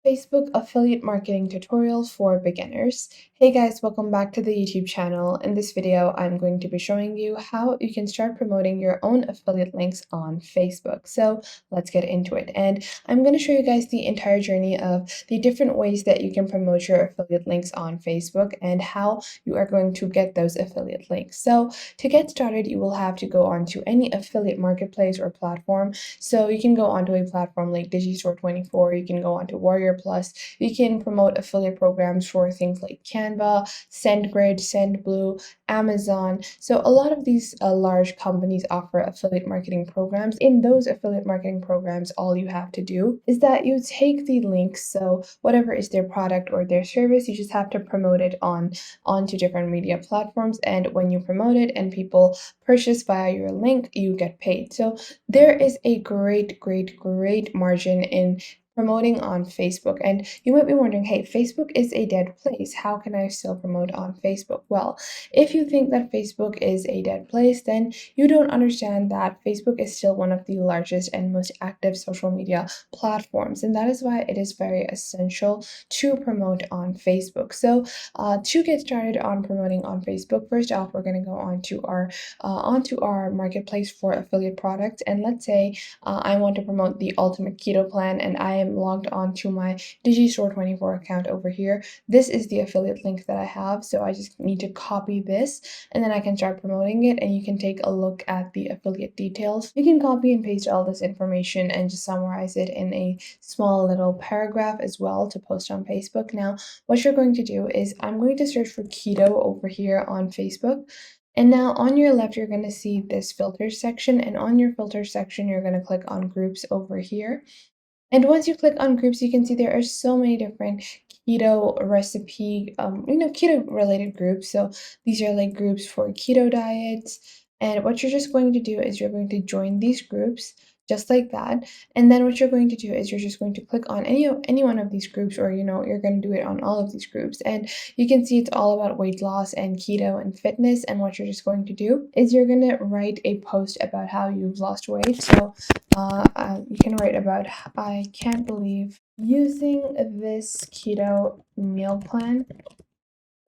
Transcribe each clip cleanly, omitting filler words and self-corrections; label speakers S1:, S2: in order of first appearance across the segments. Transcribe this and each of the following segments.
S1: Facebook affiliate marketing tutorials for beginners. Hey guys, welcome back to the YouTube channel. In this video, I'm going to be showing you how you can start promoting your own affiliate links on Facebook. So let's get into it. And I'm going to show you guys the entire journey of the different ways that you can promote your affiliate links on Facebook and how you are going to get those affiliate links. So to get started, you will have to go onto any affiliate marketplace or platform. So you can go onto a platform like Digistore24, you can go onto Warrior Plus, you can promote affiliate programs for things like Canva, SendGrid, SendBlue, Amazon. So a lot of these large companies offer affiliate marketing programs. In those affiliate marketing programs, all you have to do is that you take the links, so whatever is their product or their service, you just have to promote it onto different media platforms. And when you promote it and people purchase via your link, you get paid. So there is a great margin in promoting on Facebook. And you might be wondering, hey, Facebook is a dead place. How can I still promote on Facebook? Well, if you think that Facebook is a dead place, then you don't understand that Facebook is still one of the largest and most active social media platforms. And that is why it is very essential to promote on Facebook. So to get started on promoting on Facebook, first off, we're going to go onto our marketplace for affiliate products. And let's say I want to promote the Ultimate Keto Plan and I am logged onto my Digistore24 account over here. This is the affiliate link that I have. So I just need to copy this and then I can start promoting it, and you can take a look at the affiliate details. You can copy and paste all this information and just summarize it in a small little paragraph as well to post on Facebook. Now, what you're going to do is I'm going to search for keto over here on Facebook. And now on your left, you're going to see this filter section. And on your filter section, you're going to click on groups over here. And once you click on groups, you can see there are so many different keto recipe, keto related groups. So these are like groups for keto diets. And what you're just going to do is you're going to join these groups just like that. And then what you're going to do is you're just going to click on any one of these groups, or you're going to do it on all of these groups. And you can see it's all about weight loss and keto and fitness. And what you're just going to do is you're going to write a post about how you've lost weight. So you can write about, I can't believe using this keto meal plan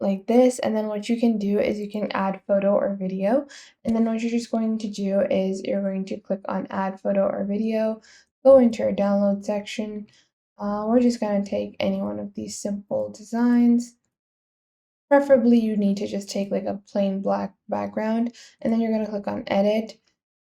S1: like this. And then what you can do is you can add photo or video. And then what you're just going to do is you're going to click on add photo or video, go into your download section. We're just going to take any one of these simple designs. Preferably you need to just take like a plain black background, and then you're going to click on edit,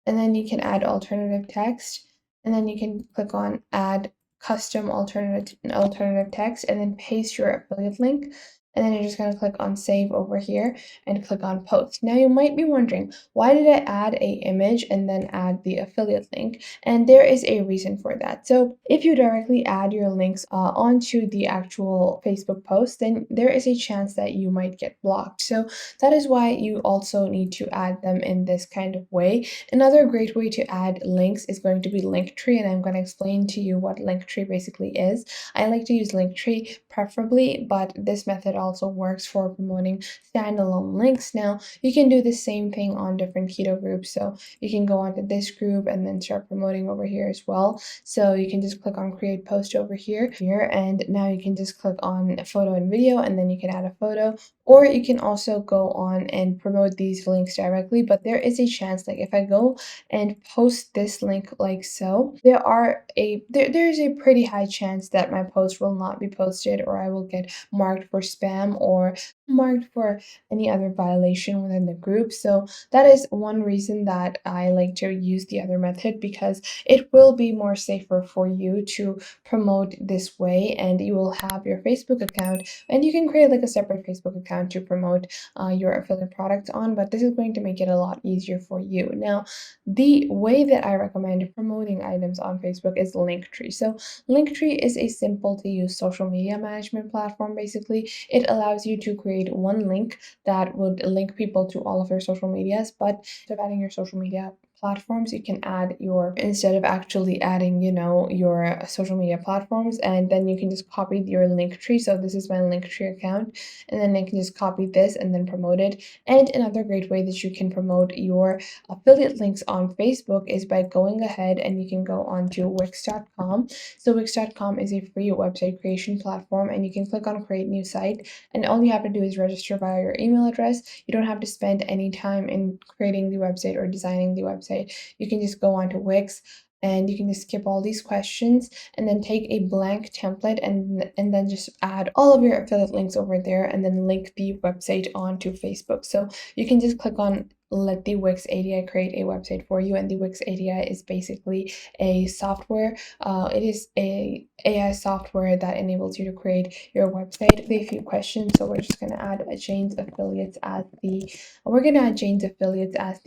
S1: and then you can add alternative text, and then you can click on add custom alternative text, and then paste your affiliate link. And then you're just going to click on save over here and click on post. Now you might be wondering, why did I add a image and then add the affiliate link? And there is a reason for that. So if you directly add your links onto the actual Facebook post, then there is a chance that you might get blocked. So that is why you also need to add them in this kind of way. Another great way to add links is going to be Linktree, and I'm going to explain to you what Linktree basically is. I like to use Linktree preferably, but this method also works for promoting standalone links. Now, you can do the same thing on different keto groups. So you can go onto this group and then start promoting over here as well. So you can just click on create post over here, and now you can just click on photo and video, and then you can add a photo, or you can also go on and promote these links directly. But there is a chance, like if I go and post this link like so, there is a pretty high chance that my post will not be posted, or I will get marked for spam or marked for any other violation within the group. So that is one reason that I like to use the other method, because it will be more safer for you to promote this way, and you will have your Facebook account, and you can create like a separate Facebook account to promote your affiliate products on, but this is going to make it a lot easier for you. Now, the way that I recommend promoting items on Facebook is Linktree. So Linktree is a simple to use social media management platform. Basically, it allows you to create one link that would link people to all of your social medias, but instead of adding your social media platforms you can add your, instead of actually adding, your social media platforms, and then you can just copy your link tree. So this is my link tree account, and then I can just copy this and then promote it. And another great way that you can promote your affiliate links on Facebook is by going ahead and you can go on to Wix.com. So Wix.com is a free website creation platform, and you can click on create new site, and all you have to do is register via your email address. You don't have to spend any time in creating the website or designing the website. You can just go on to Wix, and you can just skip all these questions and then take a blank template and then just add all of your affiliate links over there and then link the website onto Facebook. So you can just click on let the Wix ADI create a website for you, and the Wix ADI is basically a software. It is a AI software that enables you to create your website with a few questions. So we're just going to add a Jane's Affiliates as the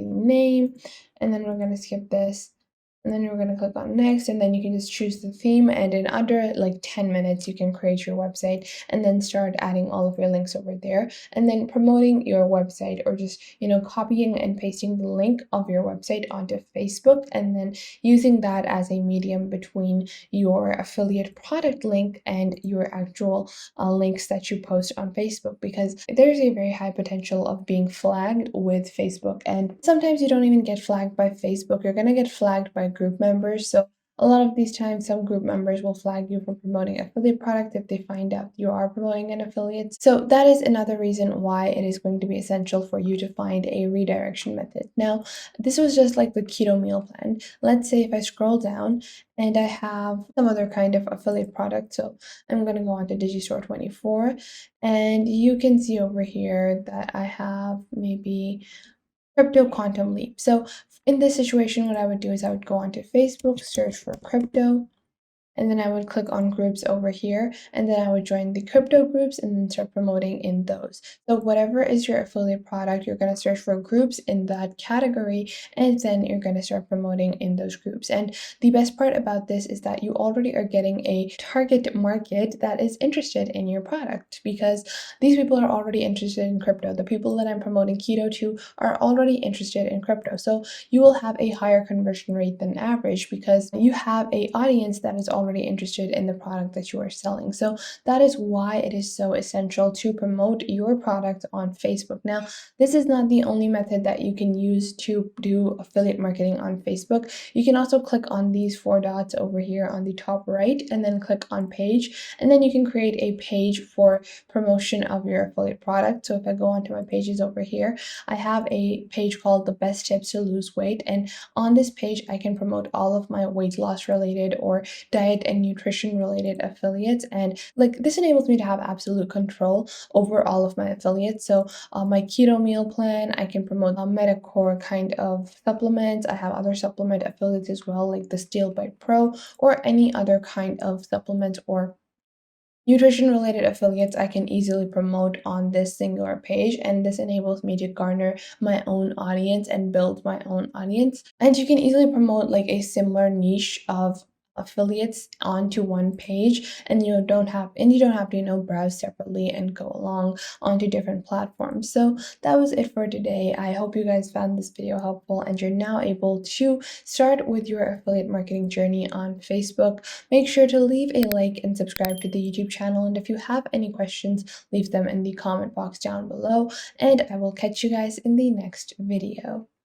S1: name, and then we're going to skip this. And then we're going to click on next, and then you can just choose the theme, and in under like 10 minutes you can create your website and then start adding all of your links over there and then promoting your website, or just copying and pasting the link of your website onto Facebook and then using that as a medium between your affiliate product link and your actual links that you post on Facebook, because there's a very high potential of being flagged with Facebook, and sometimes you don't even get flagged by Facebook. You're going to get flagged by group members. So a lot of these times, some group members will flag you for promoting affiliate product if they find out you are promoting an affiliate. So that is another reason why it is going to be essential for you to find a redirection method. Now, this was just like the keto meal plan. Let's say if I scroll down and I have some other kind of affiliate product. So I'm going to go on to Digistore24, and you can see over here that I have maybe Crypto Quantum Leap. So in this situation, what I would do is I would go onto Facebook, search for crypto, and then I would click on groups over here, and then I would join the crypto groups and then start promoting in those. So whatever is your affiliate product, you're going to search for groups in that category, and then you're going to start promoting in those groups. And the best part about this is that you already are getting a target market that is interested in your product, because these people are already interested in crypto. The people that I'm promoting keto to are already interested in crypto. So you will have a higher conversion rate than average because you have a audience that is already interested in the product that you are selling. So that is why it is so essential to promote your product on Facebook. Now, this is not the only method that you can use to do affiliate marketing on Facebook. You can also click on these four dots over here on the top right and then click on page, and then you can create a page for promotion of your affiliate product. So if I go onto my pages over here, I have a page called the best tips to lose weight, and on this page I can promote all of my weight loss related or diet and nutrition related affiliates, and like this enables me to have absolute control over all of my affiliates. So my keto meal plan, I can promote a Metacore kind of supplements. I have other supplement affiliates as well, like the Steel Bite Pro or any other kind of supplement or nutrition related affiliates I can easily promote on this singular page, and this enables me to garner my own audience and build my own audience. And you can easily promote like a similar niche of affiliates onto one page, and you don't have to browse separately and go along onto different platforms. So that was it for today. I hope you guys found this video helpful and you're now able to start with your affiliate marketing journey on Facebook. Make sure to leave a like and subscribe to the YouTube channel, and if you have any questions, leave them in the comment box down below, and I will catch you guys in the next video.